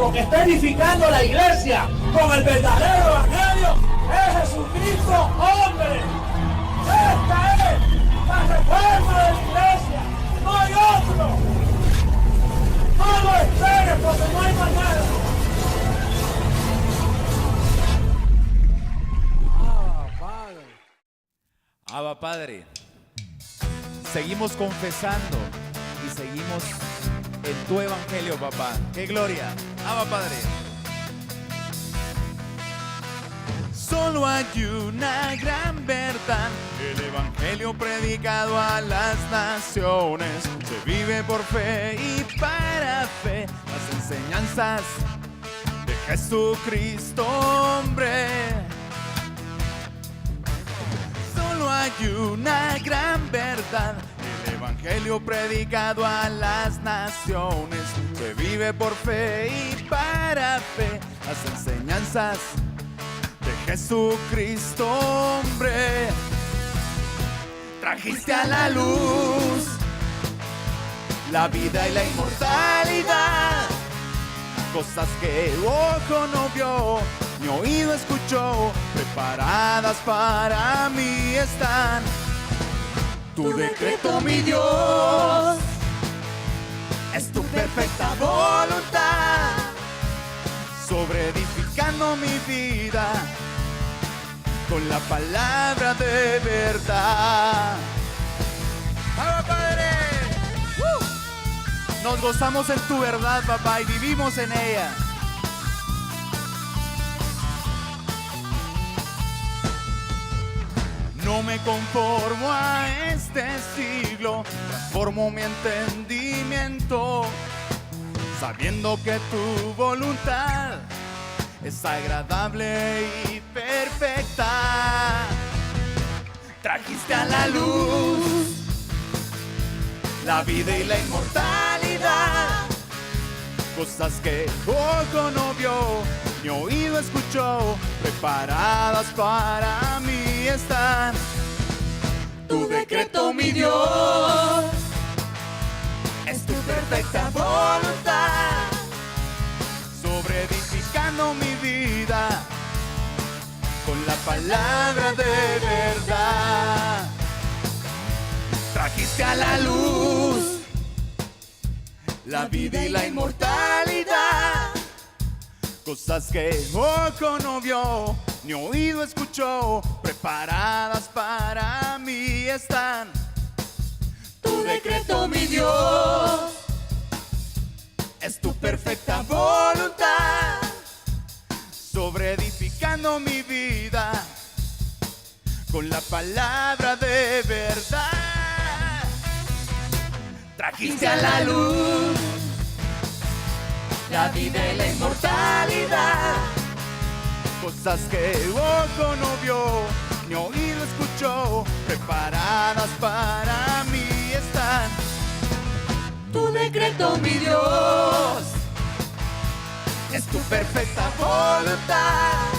único que está edificando la iglesia con el verdadero evangelio es Jesucristo, hombre. Esta es la reforma de la iglesia, no hay otro. No lo esperes porque no hay más nada. Abba Padre, seguimos confesando y seguimos en tu evangelio, papá. ¡Qué gloria! Abba Padre. Solo hay una gran verdad, el evangelio predicado a las naciones. Se vive por fe y para fe, las enseñanzas de Jesucristo, hombre. Solo hay una gran verdad, el evangelio predicado a las naciones. Se vive por fe y para fe, las enseñanzas de Jesucristo, hombre. Trajiste a la luz la vida y la inmortalidad, cosas que ojo no vio, mi oído escuchó, preparadas para mí están. Tu decreto, mi Dios, es tu perfecta voluntad, sobre edificando mi vida con la palabra de verdad. ¡Abba Padre! Nos gozamos en tu verdad, papá, y vivimos en ella. No me conformo a este siglo, transformo mi entendimiento, sabiendo que tu voluntad es agradable y perfecta. Trajiste a la luz la vida y la inmortalidad, cosas que ojo no vio, mi oído escuchó, preparadas para mí están. Tu decreto, mi Dios, es tu perfecta voluntad, sobre edificando mi vida con la palabra de verdad. Trajiste a la luz la vida y la inmortalidad, cosas que ojo no vio, ni oído escuchó, preparadas para mí están. Tu decreto, mi Dios, es tu perfecta voluntad, sobre edificando mi vida con la palabra de verdad. Trajiste a la luz la vida y la inmortalidad, cosas que ojo no vio, ni oído escuchó, preparadas para mí están. Tu decreto, mi Dios, es tu perfecta voluntad,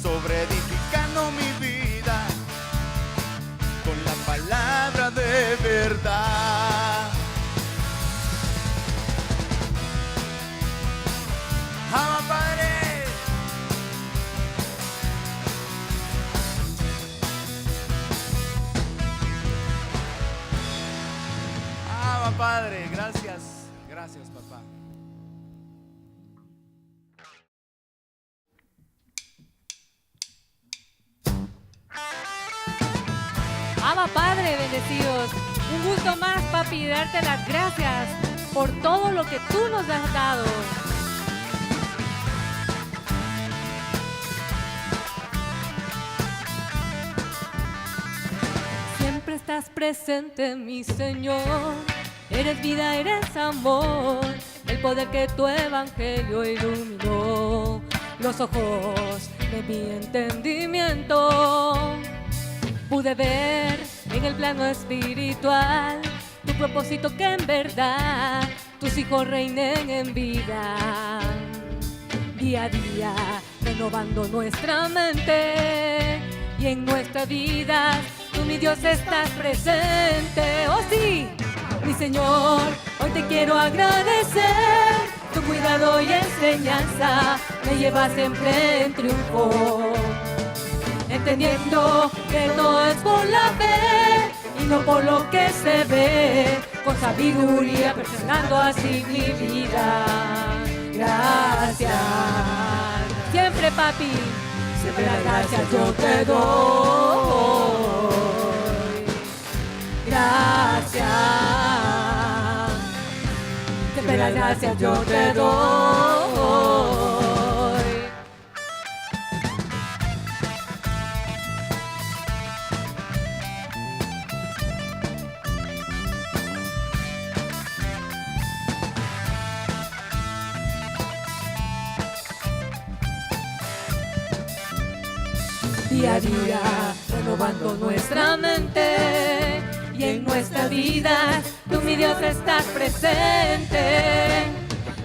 sobre edificando mi vida con la palabra de verdad. ¡Abba Padre! ¡Abba Padre! Gracias, gracias, papá. Abba Padre, bendecidos. Un gusto más, papi, darte las gracias por todo lo que tú nos has dado. Siempre estás presente, mi Señor. Eres vida, eres amor, el poder que tu evangelio iluminó los ojos de mi entendimiento. Pude ver en el plano espiritual tu propósito, que en verdad tus hijos reinen en vida. Día a día renovando nuestra mente, y en nuestra vida tú, mi Dios, estás presente. Oh sí, mi Señor, hoy te quiero agradecer Tu cuidado y enseñanza me lleva siempre en triunfo. Entendiendo que todo es por la fe y no por lo que se ve, con sabiduría perfeccionando así mi vida. Gracias, siempre papi, siempre las gracias yo te doy. Gracias, siempre las gracias yo te doy. Día a día, renovando nuestra mente y en nuestra vida, tú mi Dios estás presente.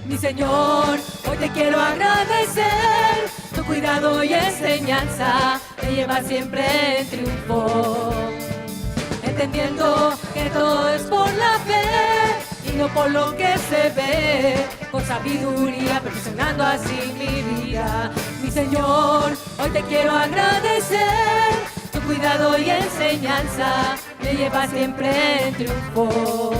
Mi Señor, hoy te quiero agradecer, tu cuidado y enseñanza me lleva siempre en triunfo. Entendiendo que todo es por la fe y no por lo que se ve, con sabiduría perfeccionando así mi vida. Mi Señor, hoy te quiero agradecer, tu cuidado y enseñanza me lleva siempre en triunfo.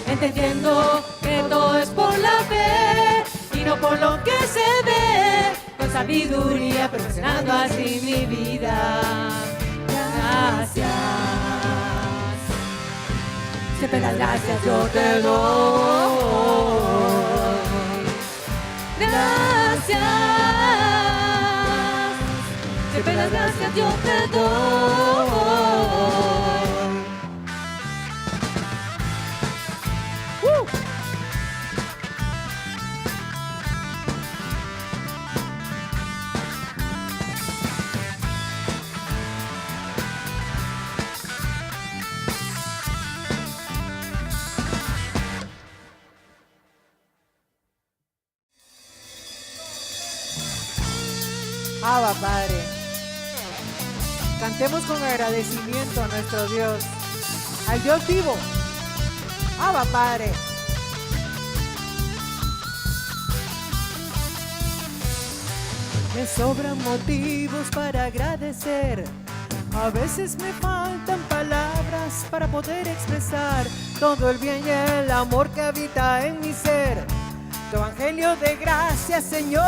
Entendiendo que todo es por la fe y no por lo que se ve, con sabiduría perfeccionando así mi vida. Gracias, siempre las gracias yo te doy. Gracias, siempre las gracias yo te doy. Abba, Padre. Cantemos con agradecimiento a nuestro Dios, al Dios vivo. Abba, Padre. Me sobran motivos para agradecer. A veces me faltan palabras para poder expresar todo el bien y el amor que habita en mi ser. Tu evangelio de gracia, Señor.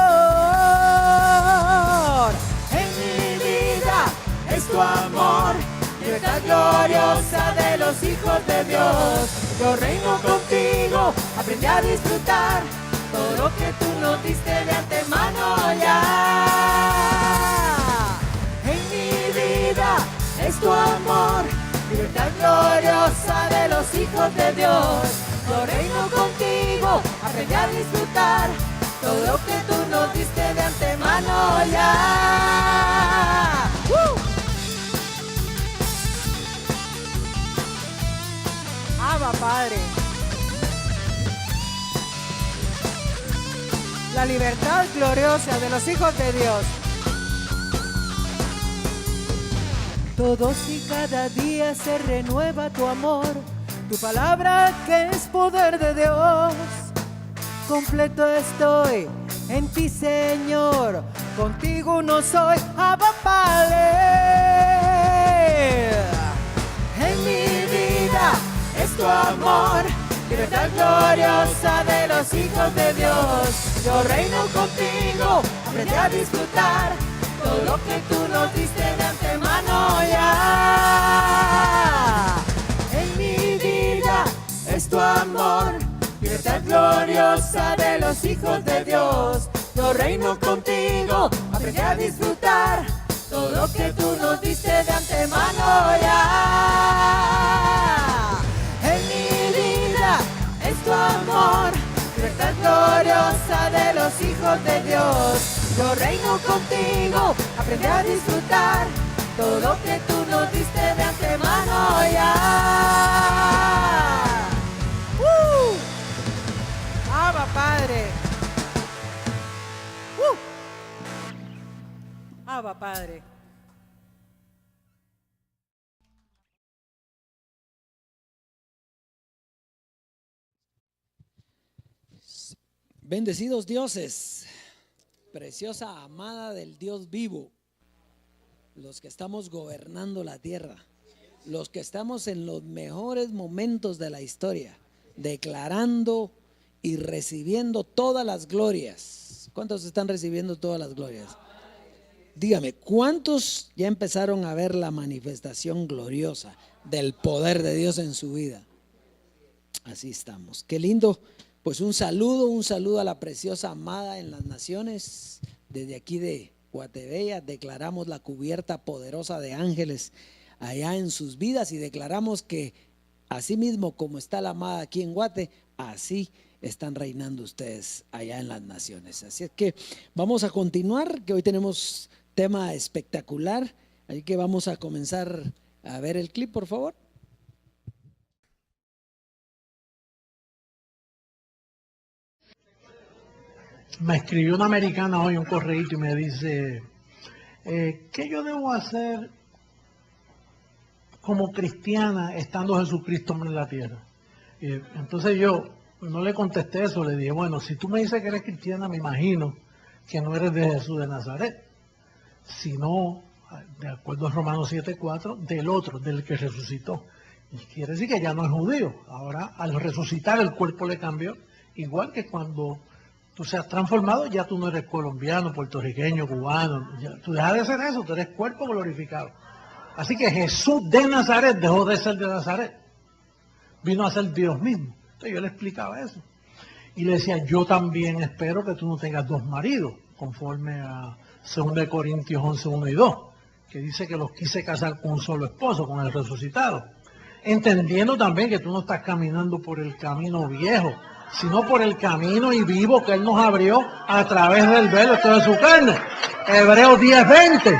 En mi vida es tu amor, libertad gloriosa de los hijos de Dios. Yo reino contigo, aprendí a disfrutar todo lo que tú nos diste de antemano ya. En mi vida es tu amor, libertad gloriosa de los hijos de Dios. Yo reino contigo, aprendí a disfrutar todo lo que tú nos diste de antemano ya. Abba, Padre. La libertad gloriosa de los hijos de Dios. Todos y cada día se renueva tu amor, tu palabra que es poder de Dios. Completo estoy en ti, Señor, contigo no soy, Abba, Padre. En mi vida es tu amor, libertad gloriosa de los hijos de Dios. Yo reino contigo, aprendí a disfrutar todo lo que tú nos diste de antemano ya. En mi vida es tu amor, libertad gloriosa de los hijos de Dios. Yo reino contigo, aprendí a disfrutar todo lo que tú nos diste de antemano ya. En mi vida es tu amor, libertad gloriosa de los hijos de Dios. Yo reino contigo, aprendí a disfrutar todo lo que tú nos diste de antemano ya. Abba, Padre. Abba, Padre. Bendecidos dioses, preciosa amada del Dios vivo, los que estamos gobernando la tierra, los que estamos en los mejores momentos de la historia, declarando y recibiendo todas las glorias. ¿Cuántos están recibiendo todas las glorias? Dígame, ¿cuántos ya empezaron a ver la manifestación gloriosa del poder de Dios en su vida? Así estamos. Qué lindo. Pues un saludo a la preciosa amada en las naciones. Desde aquí de Guatebella declaramos la cubierta poderosa de ángeles allá en sus vidas y declaramos que así mismo como está la amada aquí en Guate, así están reinando ustedes allá en las naciones. Así es que vamos a continuar, que hoy tenemos tema espectacular, así que vamos a comenzar a ver el clip, por favor. Me escribió una americana hoy un correíto y me dice, ¿qué yo debo hacer como cristiana estando Jesucristo en la tierra? Entonces yo no le contesté eso, le dije, bueno, si tú me dices que eres cristiana, me imagino que no eres de Jesús de Nazaret, sino, de acuerdo a Romanos 7:4, del otro, del que resucitó. Y quiere decir que ya no es judío. Ahora, al resucitar, el cuerpo le cambió, igual que cuando tú seas transformado, ya tú no eres colombiano, puertorriqueño, cubano. Tú dejas de ser eso, tú eres cuerpo glorificado. Así que Jesús de Nazaret dejó de ser de Nazaret. Vino a ser Dios mismo. Entonces yo le explicaba eso. Y le decía, yo también espero que tú no tengas dos maridos, conforme a 2 Corintios 11, 1 y 2, que dice que los quise casar con un solo esposo, con el resucitado. Entendiendo también que tú no estás caminando por el camino viejo, sino por el camino y vivo que Él nos abrió a través del velo de su carne. Hebreos 10:20.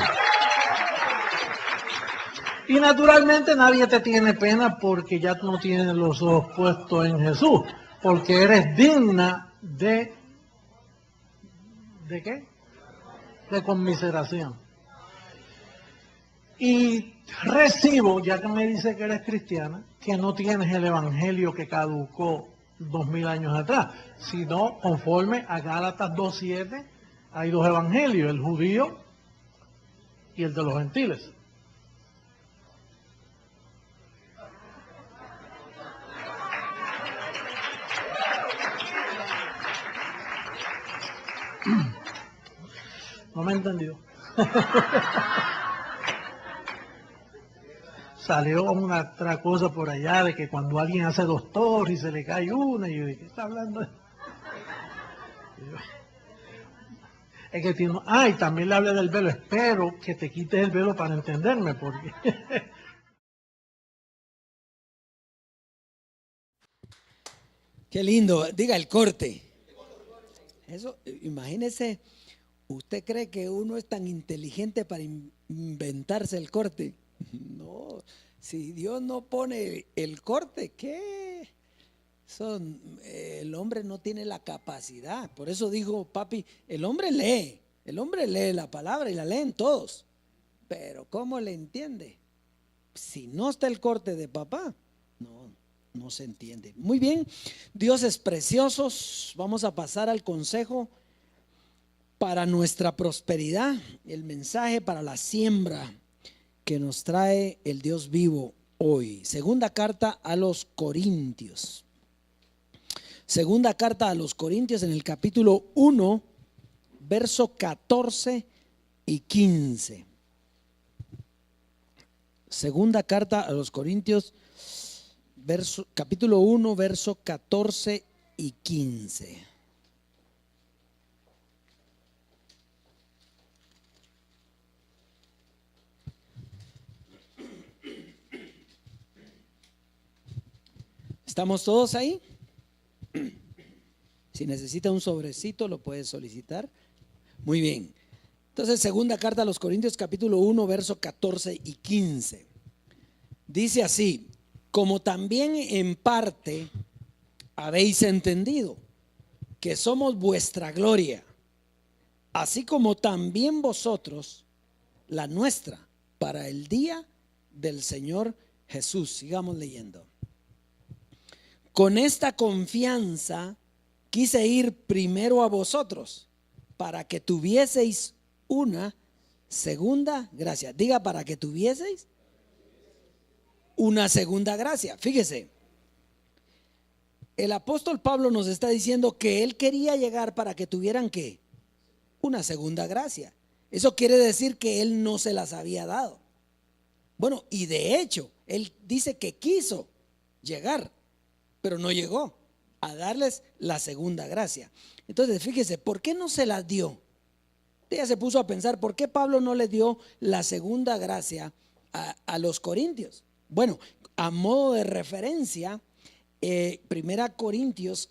Y naturalmente nadie te tiene pena porque ya tú no tienes los ojos puestos en Jesús, porque eres digna ¿de qué? De conmiseración. Y recibo, ya que me dice que eres cristiana, que no tienes el evangelio que caducó 2000 años atrás, sino conforme a Gálatas 2:7 hay dos evangelios, el judío y el de los gentiles. No me he entendido. Salió una otra cosa por allá de que cuando alguien hace 2 torres y se le cae una, y yo dije, ¿qué está hablando? Es que tiene, y también le hablé del velo. Espero que te quites el velo para entenderme, porque Qué lindo, diga el corte. Eso, imagínese, ¿usted cree que uno es tan inteligente para inventarse el corte? No, si Dios no pone el corte, ¿qué? El hombre no tiene la capacidad. Por eso dijo papi, el hombre lee la palabra y la leen todos, pero ¿cómo le entiende? Si no está el corte de papá, no se entiende. Muy bien, dioses preciosos, vamos a pasar al consejo para nuestra prosperidad, el mensaje para la siembra que nos trae el Dios vivo hoy. Segunda carta a los Corintios. Segunda carta a los Corintios en el capítulo 1, verso 14 y 15. Segunda carta a los Corintios, capítulo 1, verso 14 y 15. ¿Estamos todos ahí? Si necesita un sobrecito, lo puede solicitar. Muy bien. Entonces, segunda carta a los Corintios, capítulo 1, verso 14 y 15. Dice así: como también en parte habéis entendido que somos vuestra gloria, así como también vosotros la nuestra, para el día del Señor Jesús. Sigamos leyendo. Con esta confianza quise ir primero a vosotros para que tuvieseis una segunda gracia. Diga, para que tuvieseis una segunda gracia. Fíjese, el apóstol Pablo nos está diciendo que él quería llegar para que tuvieran ¿qué? Una segunda gracia. Eso quiere decir que él no se las había dado. Bueno, y de hecho, él dice que quiso llegar, pero no llegó a darles la segunda gracia. Entonces, fíjese, ¿por qué no se las dio? Ella se puso a pensar, ¿por qué Pablo no le dio la segunda gracia a los corintios? Bueno, a modo de referencia, Primera Corintios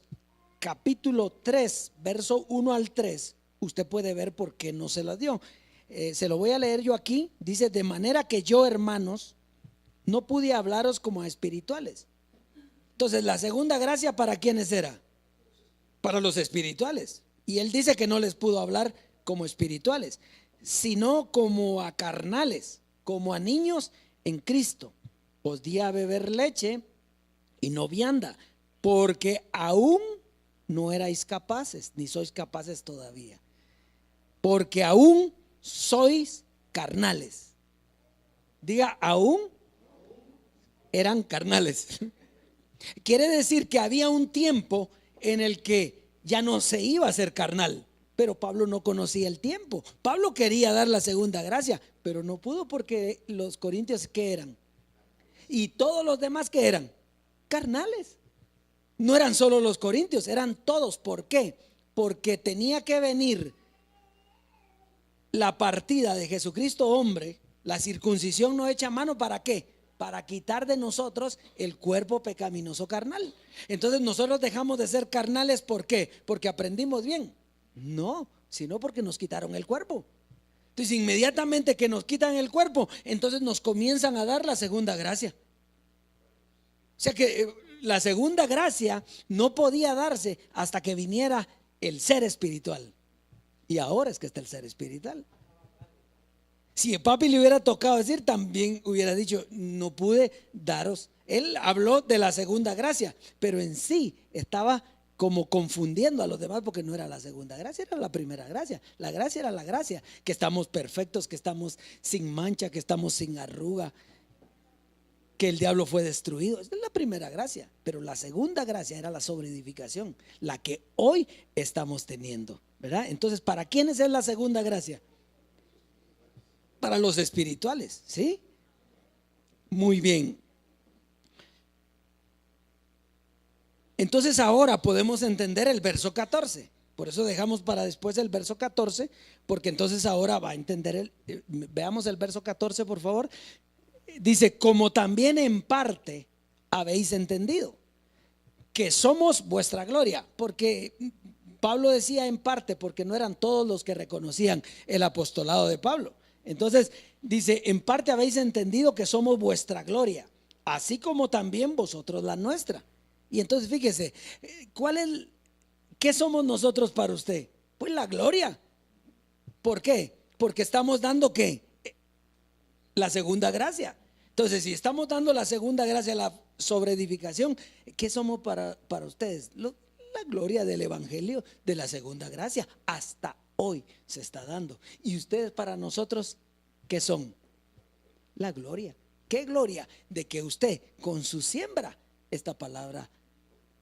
capítulo 3, verso 1 al 3, usted puede ver por qué no se las dio. Se lo voy a leer yo aquí. Dice, de manera que yo, hermanos, no pude hablaros como a espirituales. Entonces, la segunda gracia, ¿para quiénes era? Para los espirituales. Y él dice que no les pudo hablar como espirituales, sino como a carnales, como a niños en Cristo. Os di a beber leche y no vianda, porque aún no erais capaces, ni sois capaces todavía, porque aún sois carnales. Diga, aún eran carnales. Quiere decir que había un tiempo en el que ya no se iba a ser carnal, pero Pablo no conocía el tiempo. Pablo quería dar la segunda gracia, pero no pudo porque los corintios, ¿qué eran? Y todos los demás, ¿qué eran? Carnales. No eran solo los corintios, eran todos. ¿Por qué? Porque tenía que venir la partida de Jesucristo hombre, la circuncisión no hecha a mano. ¿Para qué? Para quitar de nosotros el cuerpo pecaminoso carnal. Entonces nosotros dejamos de ser carnales. ¿Por qué? Porque aprendimos bien. No, sino porque nos quitaron el cuerpo. Entonces inmediatamente que nos quitan el cuerpo, entonces nos comienzan a dar la segunda gracia. O sea que la segunda gracia no podía darse hasta que viniera el ser espiritual. Y ahora es que está el ser espiritual. Si el papi le hubiera tocado decir, también hubiera dicho, no pude daros. Él habló de la segunda gracia, pero en sí estaba como confundiendo a los demás, porque no era la segunda gracia, era la primera gracia. La gracia era la gracia, que estamos perfectos, que estamos sin mancha, que estamos sin arruga, que el diablo fue destruido. Esa es la primera gracia. Pero la segunda gracia era la sobreedificación, la que hoy estamos teniendo, ¿verdad? Entonces, ¿para quiénes es la segunda gracia? Para los espirituales, ¿sí? Muy bien. Entonces ahora podemos entender el verso 14. Por eso dejamos para después el verso 14, porque entonces ahora va a entender veamos el verso 14, por favor. Dice, como también en parte habéis entendido que somos vuestra gloria. Porque Pablo decía en parte, porque no eran todos los que reconocían el apostolado de Pablo. Entonces dice, en parte habéis entendido que somos vuestra gloria, así como también vosotros la nuestra. Y entonces fíjese, ¿qué somos nosotros para usted? Pues la gloria. ¿Por qué? Porque estamos dando ¿qué? La segunda gracia. Entonces, si estamos dando la segunda gracia, la sobreedificación, ¿qué somos para ustedes? La gloria del evangelio de la segunda gracia. Hasta hoy se está dando. Y ustedes para nosotros, ¿qué son? La gloria. ¿Qué gloria? De que usted con su siembra, esta palabra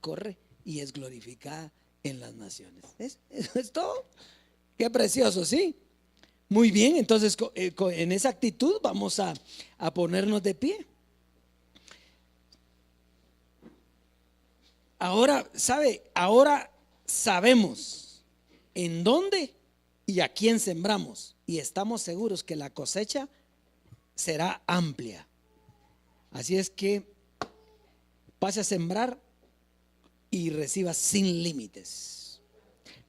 corre y es glorificada en las naciones. Eso es todo. Qué precioso, ¿sí? Muy bien, entonces en esa actitud vamos a ponernos de pie. Ahora, ¿sabe? Ahora sabemos en dónde y a quién sembramos, y estamos seguros que la cosecha será amplia. Así es que pase a sembrar y reciba sin límites.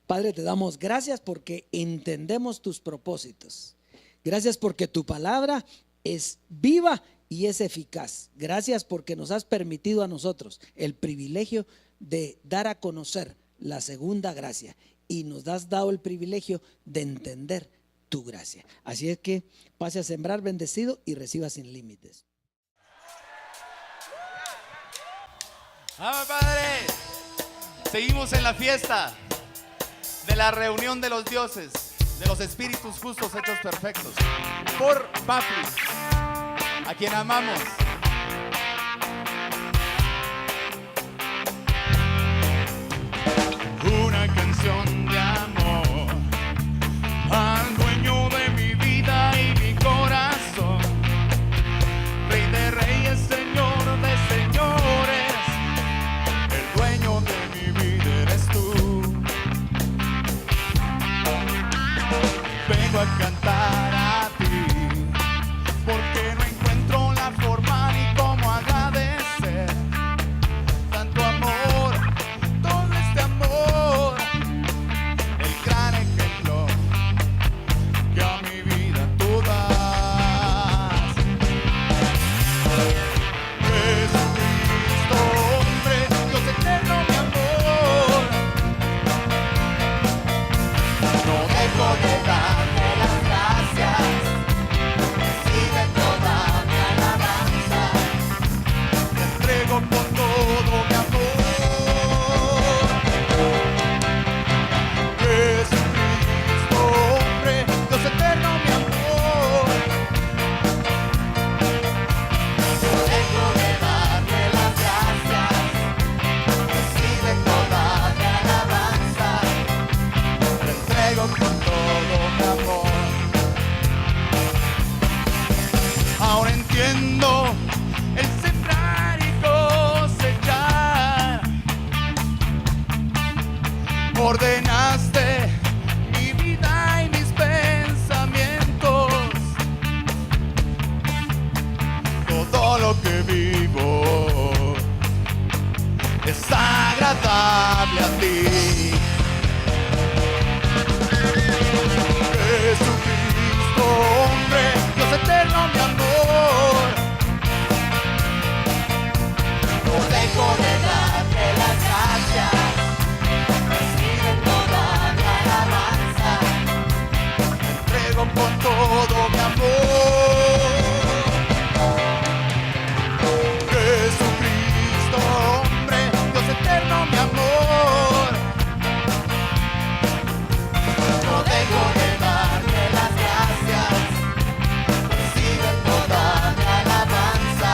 Padre, te damos gracias porque entendemos tus propósitos. Gracias porque tu palabra es viva y es eficaz. Gracias porque nos has permitido a nosotros el privilegio de dar a conocer la segunda gracia, y nos has dado el privilegio de entender tu gracia. Así es que pase a sembrar bendecido y reciba sin límites. ¡Vamos, Padre! Seguimos en la fiesta de la reunión de los dioses, de los espíritus justos hechos perfectos, por Papi, a quien amamos. Una canción de amor al dueño de mi vida y mi corazón, Rey de reyes, Señor de señores, el dueño de mi vida eres tú. Vengo a cantar a ti, porque no encuentro la forma ni cómo agradecer tanto amor, todo este amor, el gran ejemplo que a mi vida tú das. Jesucristo, hombre, Dios eterno, mi amor, no dejo de darte las gracias, recibe toda mi alabanza, te entrego con todo mi amor. Jesucristo, hombre, Dios eterno, mi amor, no dejo de darte las gracias, recibe toda mi alabanza, te entrego con todo mi amor. Ahora entiendo el sembrar y cosechar. Ordenaste mi vida y mis pensamientos. Todo lo que vivo es agradable a ti. Jesucristo, hombre, Dios eterno, mi amor, no dejo de darte las gracias, recibe toda mi alabanza, te entrego con todo mi amor. Jesucristo, hombre, Dios eterno, mi amor, no dejo de darte las gracias, recibe toda mi alabanza,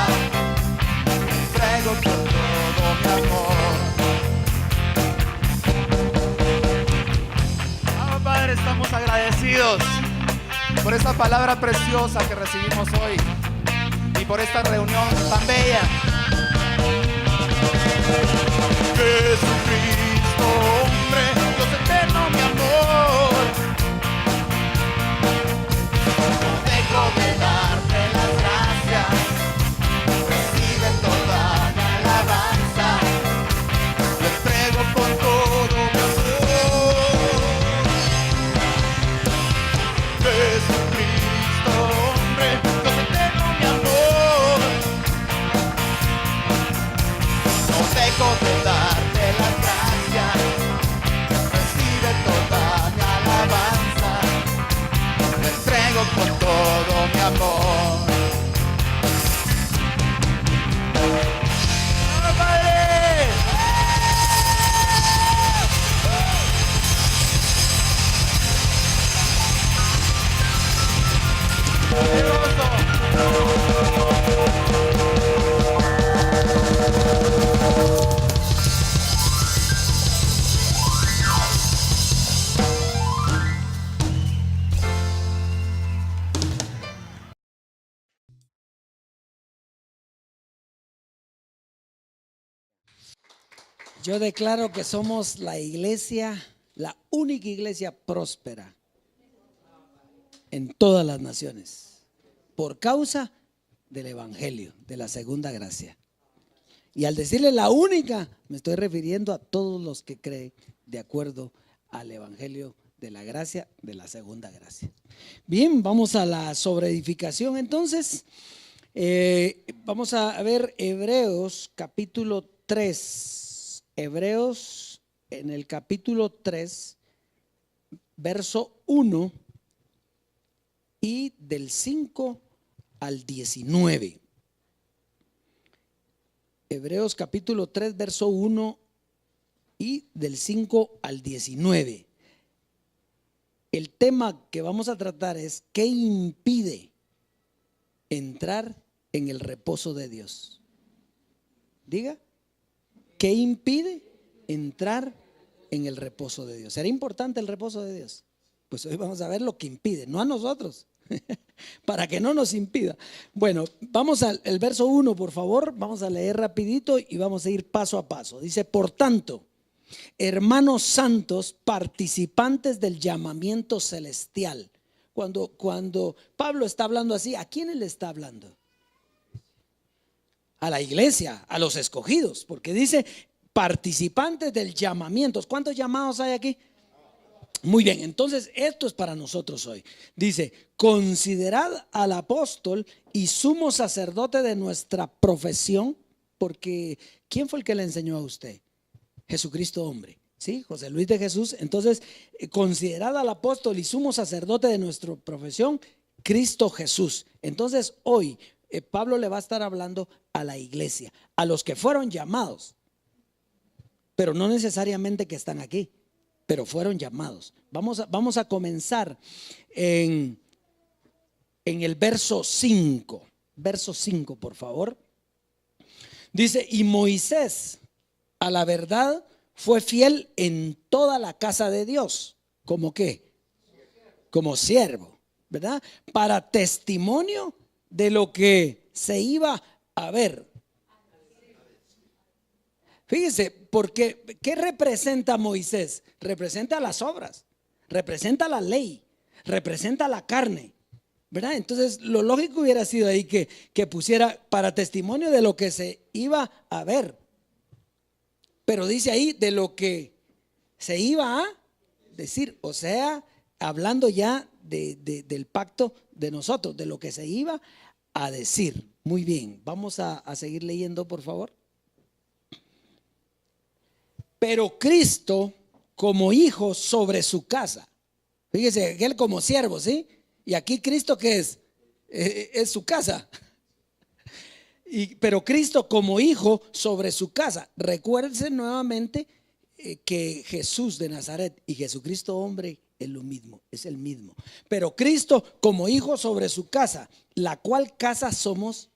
te entrego con todo mi amor. Padre, estamos agradecidos por esta palabra preciosa que recibimos hoy y por esta reunión tan bella. Jesucristo, hombre, Dios eterno, mi amor, no dejo de darte las gracias, recibe toda mi alabanza, te entrego con todo mi amor. Jesucristo, hombre, Dios eterno, mi amor, no dejo de darte las gracias, recibe toda mi alabanza, te entrego con todo mi amor. ¡Ah, Padre! Yo declaro que somos la iglesia, la única iglesia próspera en todas las naciones, por causa del evangelio, de la segunda gracia. Y al decirle la única, me estoy refiriendo a todos los que creen de acuerdo al evangelio de la gracia, de la segunda gracia. Bien, vamos a la sobreedificación entonces. Vamos a ver Hebreos capítulo 3. Hebreos en el capítulo 3, verso 1 y del 5 al 19. Hebreos capítulo 3, verso 1 y del 5 al 19. El tema que vamos a tratar es ¿qué impide entrar en el reposo de Dios? Diga, ¿qué impide entrar en el reposo de Dios? ¿Será importante el reposo de Dios? Pues hoy vamos a ver lo que impide, no a nosotros, para que no nos impida. Bueno, vamos al verso 1, por favor, vamos a leer rapidito y vamos a ir paso a paso. Dice, por tanto, hermanos santos, participantes del llamamiento celestial. Cuando Pablo está hablando así, ¿a quiénes le está hablando? A la iglesia, a los escogidos, porque dice participantes del llamamiento. ¿Cuántos llamados hay aquí? Muy bien, entonces esto es para nosotros hoy. Dice, considerad al apóstol y sumo sacerdote de nuestra profesión, porque ¿quién fue el que le enseñó a usted? Jesucristo hombre, ¿sí? José Luis de Jesús. Entonces, considerad al apóstol y sumo sacerdote de nuestra profesión, Cristo Jesús. Entonces, hoy Pablo le va a estar hablando a la iglesia, a los que fueron llamados, pero no necesariamente que están aquí, pero fueron llamados. Vamos a comenzar en el verso 5. Verso 5, por favor. Dice, y Moisés a la verdad fue fiel en toda la casa de Dios. ¿Cómo qué? Como siervo, ¿verdad? Para testimonio de lo que se iba a ver. Fíjese, porque ¿qué representa Moisés? Representa las obras, representa la ley, representa la carne, ¿verdad? Entonces lo lógico hubiera sido ahí que pusiera para testimonio de lo que se iba a ver. Pero dice ahí de lo que se iba a decir, o sea, hablando ya del pacto de nosotros, de lo que se iba a decir. Muy bien, vamos a seguir leyendo, por favor. Pero Cristo como hijo sobre su casa. Fíjese, él como siervo, ¿sí? Y aquí Cristo, ¿qué es? Es su casa. Pero Cristo como hijo sobre su casa. Recuérdense nuevamente que Jesús de Nazaret y Jesucristo hombre es lo mismo, es el mismo. Pero Cristo como hijo sobre su casa, la cual casa somos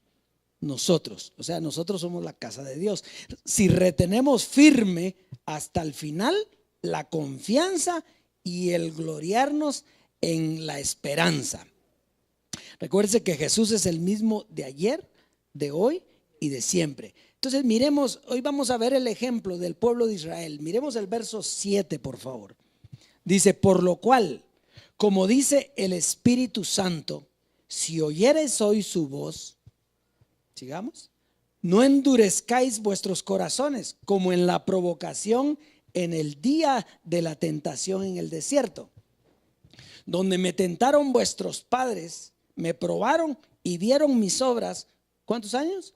nosotros. O sea, nosotros somos la casa de Dios. Si retenemos firme hasta el final la confianza y el gloriarnos en la esperanza. Recuérdense que Jesús es el mismo de ayer, de hoy y de siempre. Entonces miremos, hoy vamos a ver el ejemplo del pueblo de Israel. Miremos el verso 7, por favor. Dice, por lo cual, como dice el Espíritu Santo, si oyereis hoy su voz, sigamos, no endurezcáis vuestros corazones como en la provocación en el día de la tentación en el desierto, donde me tentaron vuestros padres, me probaron y vieron mis obras. ¿Cuántos años?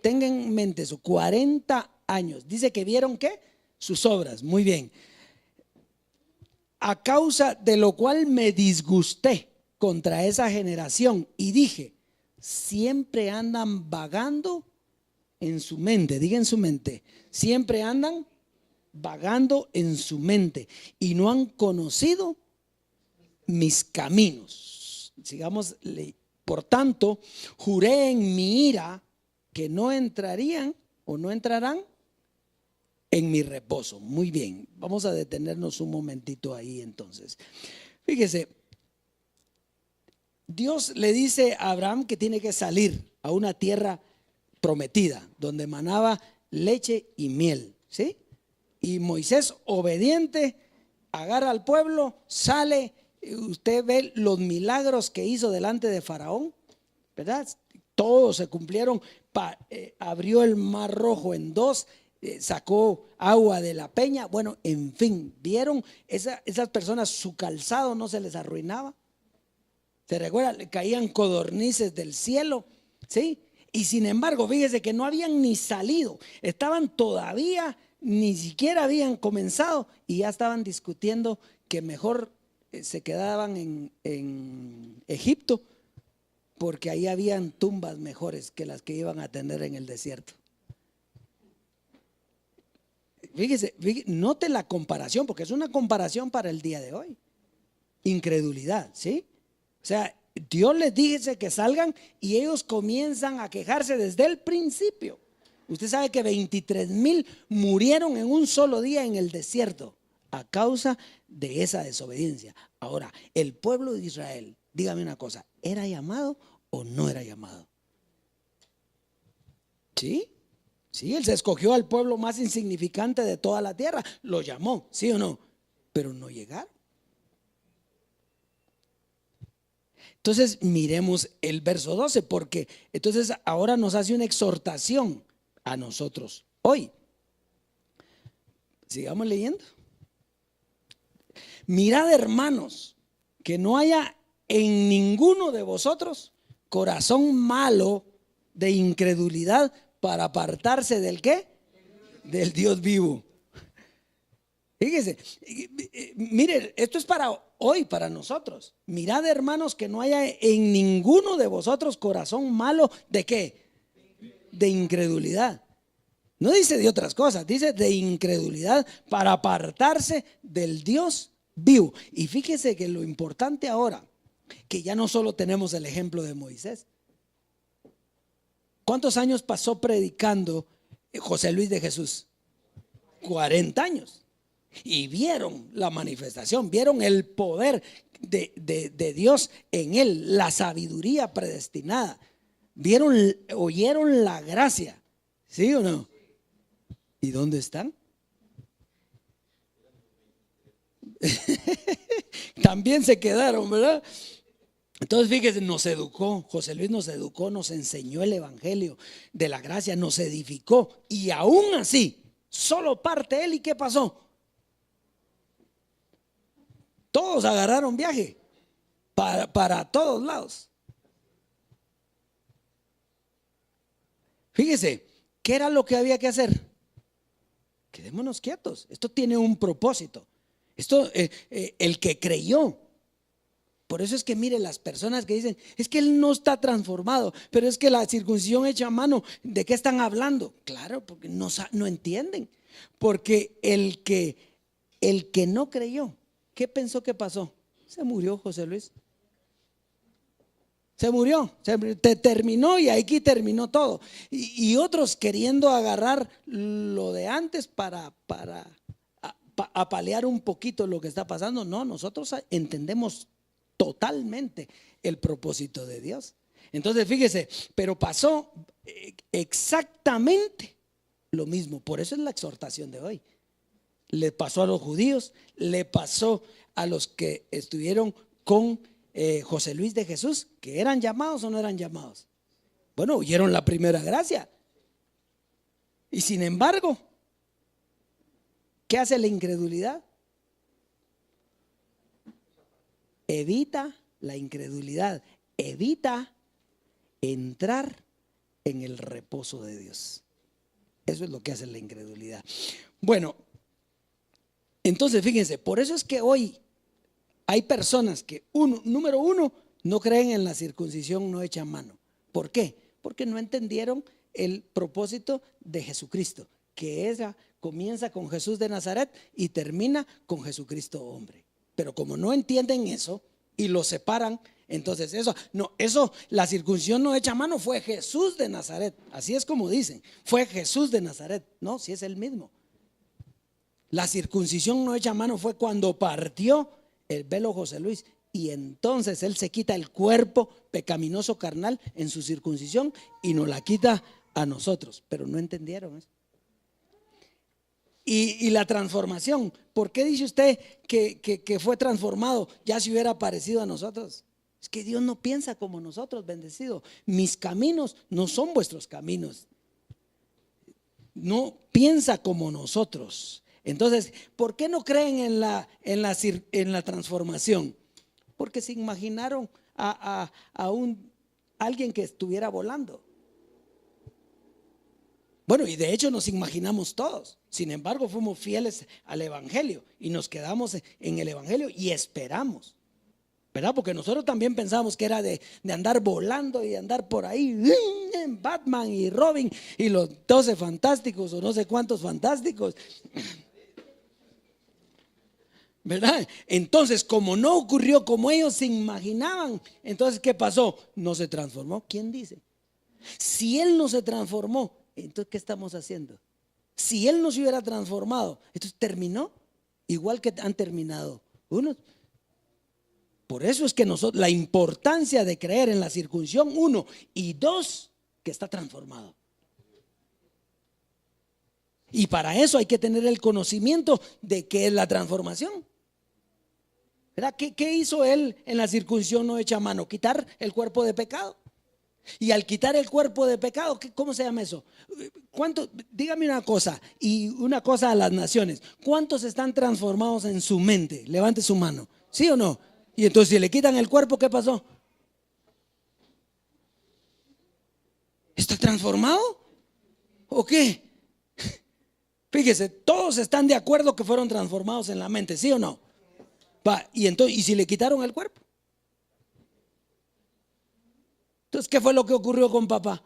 Tengan en mente eso, 40 años. Dice que vieron ¿qué? Sus obras. Muy bien. A causa de lo cual me disgusté contra esa generación y dije, siempre andan vagando en su mente. Diga en su mente, siempre andan vagando en su mente y no han conocido mis caminos. Sigamos. Por tanto, juré en mi ira que no entrarían o no entrarán en mi reposo. Muy bien, vamos a detenernos un momentito ahí entonces. Fíjese, Dios le dice a Abraham que tiene que salir a una tierra prometida, donde manaba leche y miel, ¿sí? Y Moisés, obediente, agarra al pueblo, sale. Usted ve los milagros que hizo delante de Faraón, ¿verdad? Todos se cumplieron. Abrió el mar rojo en dos, sacó agua de la peña. Bueno, en fin, vieron esas personas, su calzado no se les arruinaba. ¿Se recuerda? Le caían codornices del cielo, ¿sí? Y sin embargo, fíjese que no habían ni salido, estaban todavía, ni siquiera habían comenzado y ya estaban discutiendo que mejor se quedaban en Egipto, porque ahí habían tumbas mejores que las que iban a tener en el desierto. fíjese, note la comparación, porque es una comparación para el día de hoy. Incredulidad, ¿sí? O sea, Dios les dice que salgan y ellos comienzan a quejarse desde el principio. Usted sabe que 23,000 murieron en un solo día en el desierto a causa de esa desobediencia. Ahora, el pueblo de Israel, dígame una cosa, ¿era llamado o no era llamado? ¿Sí? Sí, Él se escogió al pueblo más insignificante de toda la tierra, lo llamó, ¿sí o no? Pero no llegaron. Entonces miremos el verso 12, porque entonces ahora nos hace una exhortación a nosotros hoy. Sigamos leyendo. Mirad, hermanos, que no haya en ninguno de vosotros corazón malo de incredulidad para apartarse ¿del qué? Del Dios vivo. Fíjese, mire, esto es para hoy, para nosotros. Mirad, hermanos, que no haya en ninguno de vosotros corazón malo ¿de qué? De incredulidad. No dice de otras cosas, dice de incredulidad para apartarse del Dios vivo. Y fíjese que lo importante ahora, que ya no solo tenemos el ejemplo de Moisés. ¿Cuántos años pasó predicando José Luis de Jesús? 40 años. Y vieron la manifestación, vieron el poder de Dios en él, la sabiduría predestinada, oyeron la gracia, ¿sí o no? ¿Y dónde están? También se quedaron, ¿verdad? Entonces fíjese, nos educó, José Luis nos educó, nos enseñó el evangelio de la gracia, nos edificó, y aún así, solo parte él. ¿Y qué pasó? Todos agarraron viaje para todos lados. Fíjese, ¿qué era lo que había que hacer? Quedémonos quietos. Esto tiene un propósito. Esto, el que creyó. Por eso es que mire, las personas que dicen, es que él no está transformado, pero es que la circuncisión hecha a mano, ¿de qué están hablando? Claro, porque no entienden. Porque el que no creyó, ¿qué pensó que pasó? Se murió José Luis. Se murió, terminó, y aquí terminó todo. Y otros queriendo agarrar lo de antes para paliar un poquito lo que está pasando. No, nosotros entendemos totalmente el propósito de Dios. Entonces fíjese, pero pasó exactamente lo mismo. Por eso es la exhortación de hoy. Le pasó a los judíos, le pasó a los que estuvieron con José Luis de Jesús, que eran llamados o no eran llamados. Bueno, oyeron la primera gracia. Y sin embargo, ¿qué hace la incredulidad? Evita la incredulidad, evita entrar en el reposo de Dios. Eso es lo que hace la incredulidad. Bueno, entonces fíjense, por eso es que hoy hay personas que, número uno, no creen en la circuncisión no hecha a mano. ¿Por qué? Porque no entendieron el propósito de Jesucristo, que comienza con Jesús de Nazaret y termina con Jesucristo hombre. Pero como no entienden eso y lo separan, entonces la circuncisión no hecha a mano fue Jesús de Nazaret. Así es como dicen, fue Jesús de Nazaret. No, si es el mismo. La circuncisión no hecha a mano fue cuando partió el velo José Luis, y entonces él se quita el cuerpo pecaminoso carnal en su circuncisión y nos la quita a nosotros. Pero no entendieron eso. Y la transformación, ¿por qué dice usted que fue transformado? Ya se hubiera parecido a nosotros. Es que Dios no piensa como nosotros, bendecido. Mis caminos no son vuestros caminos. No piensa como nosotros. Entonces, ¿por qué no creen en la transformación? Porque se imaginaron a alguien que estuviera volando. Bueno, y de hecho nos imaginamos todos. Sin embargo, fuimos fieles al evangelio y nos quedamos en el evangelio y esperamos ¿verdad? Porque nosotros también pensamos que era de andar volando y andar por ahí, en Batman y Robin y los 12 fantásticos o no sé cuántos fantásticos, ¿verdad? Entonces, como no ocurrió como ellos se imaginaban, entonces, ¿qué pasó? No se transformó. ¿Quién dice? Si Él no se transformó, entonces, ¿qué estamos haciendo? Si Él no se hubiera transformado, entonces terminó igual que han terminado unos. Por eso es que nosotros, la importancia de creer en la circuncisión, 1, y 2, que está transformado. Y para eso hay que tener el conocimiento de qué es la transformación. ¿Verdad? ¿Qué hizo Él en la circuncisión no hecha a mano? Quitar el cuerpo de pecado. Y al quitar el cuerpo de pecado, ¿cómo se llama eso? ¿Cuánto? Dígame una cosa, y una cosa a las naciones. ¿Cuántos están transformados en su mente? Levante su mano. ¿Sí o no? Y entonces si le quitan el cuerpo, ¿qué pasó? ¿Está transformado? ¿O qué? Fíjese, todos están de acuerdo que fueron transformados en la mente, ¿sí o no? Va, y entonces, ¿y si le quitaron el cuerpo? Entonces, ¿qué fue lo que ocurrió con papá?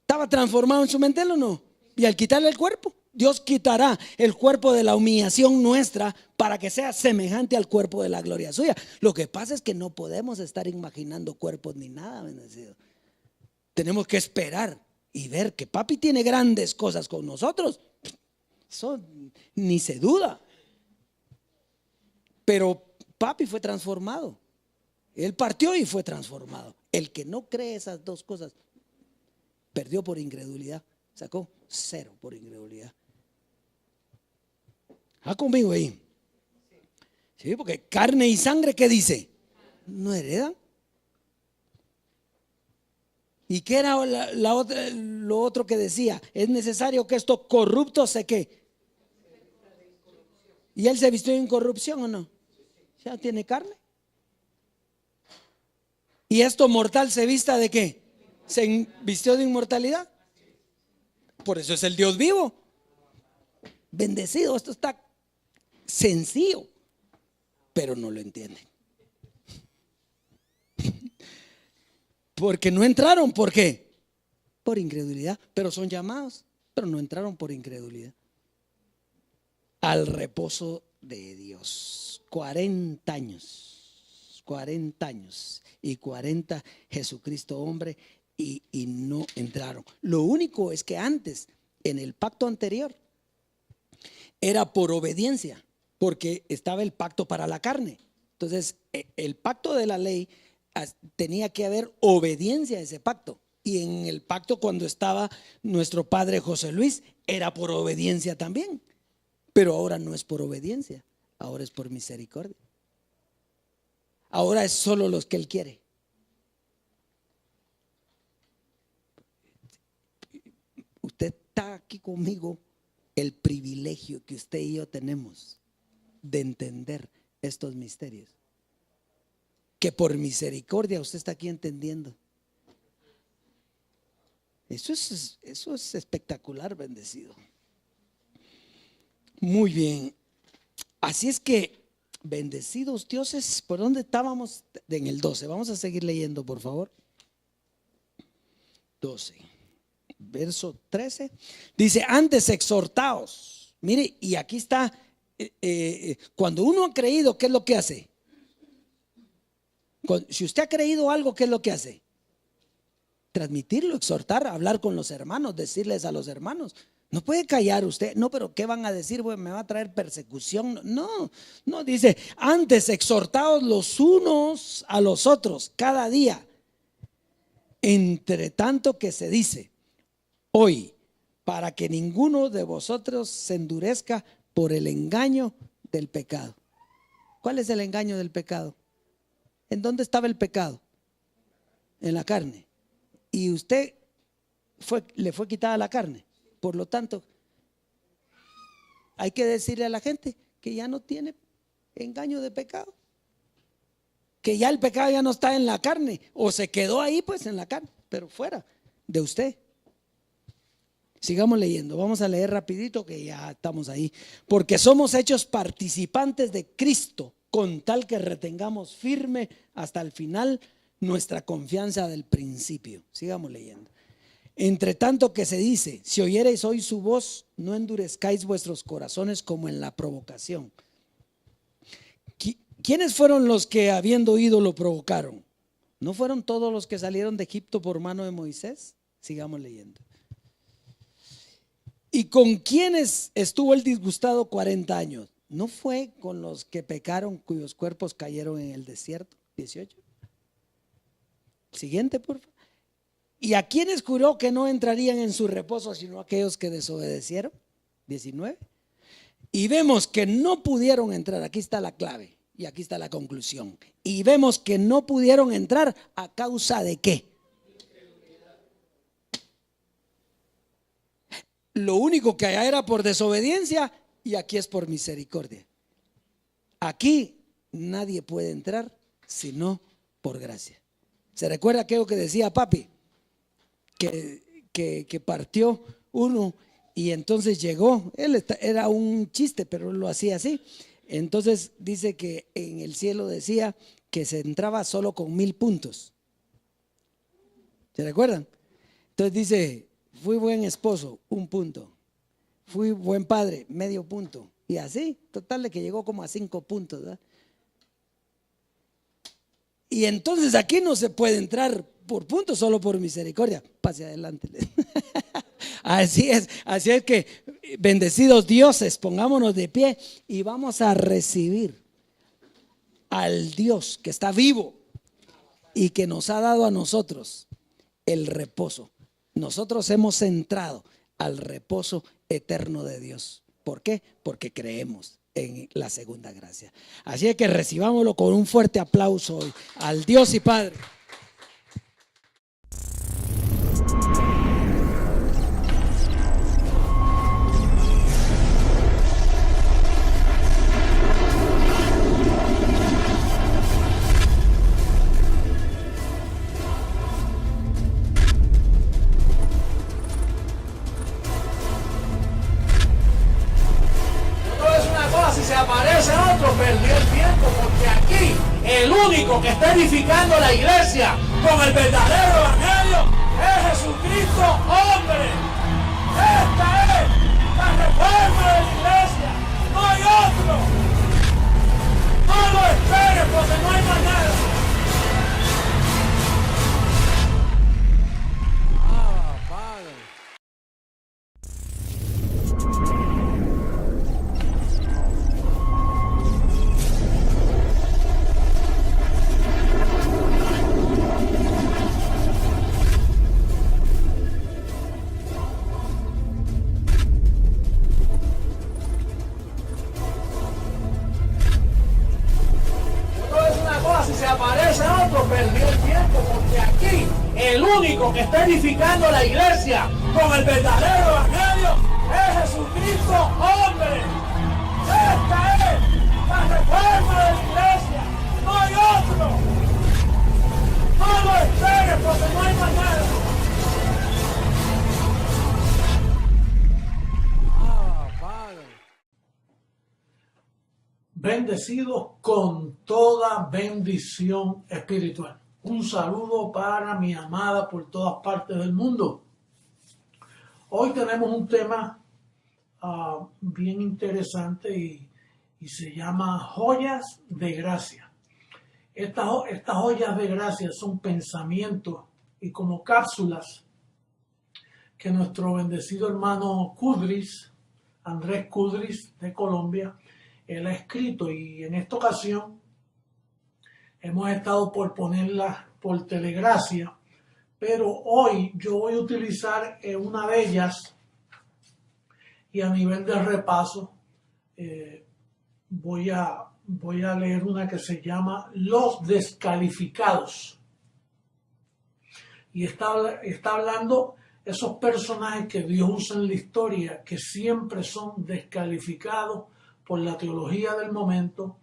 ¿Estaba transformado en su mente o no? Y al quitarle el cuerpo, Dios quitará el cuerpo de la humillación nuestra para que sea semejante al cuerpo de la gloria suya. Lo que pasa es que no podemos estar imaginando cuerpos ni nada, bendecido. Tenemos que esperar y ver que papi tiene grandes cosas con nosotros. Eso ni se duda. Pero papi fue transformado. Él partió y fue transformado. El que no cree esas dos cosas perdió por incredulidad. Sacó 0 por incredulidad. Conmigo ahí. Sí, porque carne y sangre, ¿qué dice? No heredan. ¿Y qué era lo otro que decía? Es necesario que esto corrupto se qué. ¿Y él se vistió de incorrupción o no? Ya tiene carne. ¿Y esto mortal se vista de qué? ¿Se vistió de inmortalidad? Por eso es el Dios vivo. Bendecido, esto está sencillo, pero no lo entienden. Porque no entraron, ¿por qué? Por incredulidad, pero son llamados, pero no entraron por incredulidad al reposo de Dios. 40 años, 40 años y 40 Jesucristo hombre y no entraron. Lo único es que antes, en el pacto anterior, era por obediencia, porque estaba el pacto para la carne. Entonces, el pacto de la ley tenía que haber obediencia a ese pacto. Y en el pacto cuando estaba nuestro padre José Luis, era por obediencia también. Pero ahora no es por obediencia, ahora es por misericordia. Ahora es solo los que Él quiere. Usted está aquí conmigo, el privilegio que usted y yo tenemos de entender estos misterios. Que por misericordia usted está aquí entendiendo. Eso es espectacular, bendecido. Muy bien. Así es que, bendecidos dioses, ¿por dónde estábamos? En el 12. Vamos a seguir leyendo, por favor. 12. Verso 13. Dice, antes exhortaos. Mire, y aquí está, cuando uno ha creído, ¿qué es lo que hace? Si usted ha creído algo, ¿qué es lo que hace? Transmitirlo, exhortar, hablar con los hermanos, decirles a los hermanos. No puede callar usted. No, pero ¿qué van a decir? Bueno, me va a traer persecución. No, dice, antes exhortaos los unos a los otros cada día. Entre tanto que se dice, hoy, para que ninguno de vosotros se endurezca por el engaño del pecado. ¿Cuál es el engaño del pecado? ¿En dónde estaba el pecado? En la carne. Y usted le fue quitada la carne. Por lo tanto, hay que decirle a la gente que ya no tiene engaño de pecado. Que ya el pecado ya no está en la carne. O se quedó ahí pues en la carne, pero fuera de usted. Sigamos leyendo, vamos a leer rapidito que ya estamos ahí. Porque somos hechos participantes de Cristo con tal que retengamos firme hasta el final nuestra confianza del principio. Sigamos leyendo. Entre tanto que se dice, si oyereis hoy su voz, no endurezcáis vuestros corazones como en la provocación. ¿Quiénes fueron los que habiendo oído lo provocaron? ¿No fueron todos los que salieron de Egipto por mano de Moisés? Sigamos leyendo. ¿Y con quiénes estuvo el disgustado 40 años? ¿No fue con los que pecaron cuyos cuerpos cayeron en el desierto? 18. Siguiente, por favor. ¿Y a quiénes juró que no entrarían en su reposo sino aquellos que desobedecieron? 19. Y vemos que no pudieron entrar. Aquí está la clave y aquí está la conclusión. Y vemos que no pudieron entrar a causa de ¿qué? Lo único que allá era por desobediencia y aquí es por misericordia. Aquí nadie puede entrar sino por gracia. ¿Se recuerda aquello que decía papi? Que partió uno y entonces llegó. Era un chiste, pero él lo hacía así. Entonces dice que en el cielo decía que se entraba solo con 1000 puntos. ¿Se recuerdan? Entonces dice, fui buen esposo, 1 punto. Fui buen padre, medio punto. Y así, total de que llegó como a 5 puntos, ¿verdad? Y entonces aquí no se puede entrar por puntos, solo por misericordia. Pase adelante. Así es que bendecidos dioses, pongámonos de pie y vamos a recibir al Dios que está vivo y que nos ha dado a nosotros el reposo. Nosotros hemos entrado al reposo eterno de Dios. ¿Por qué? Porque creemos en la segunda gracia. Así es que recibámoslo con un fuerte aplauso hoy al Dios y Padre. Perdió el tiempo, porque aquí el único que está edificando la iglesia con el verdadero evangelio es Jesucristo, hombre. Esta es la reforma de la iglesia, no hay otro. No lo esperes porque no hay más nada. Padre. Perdió el tiempo, porque aquí el único que está edificando la iglesia con el verdadero evangelio es Jesucristo, hombre. Esta es la reforma de la iglesia, no hay otro. No lo esperes porque no hay más nada. Padre. Bendecidos con toda bendición espiritual. Un saludo para mi amada por todas partes del mundo. Hoy tenemos un tema bien interesante y se llama joyas de gracia. Estas joyas de gracia son pensamientos y como cápsulas que nuestro bendecido hermano Kudris, Andrés Kudris de Colombia, él ha escrito, y en esta ocasión hemos estado por ponerlas por telegracia, pero hoy yo voy a utilizar una de ellas y a nivel de repaso voy a leer una que se llama Los Descalificados, y está hablando esos personajes que Dios usa en la historia que siempre son descalificados por la teología del momento,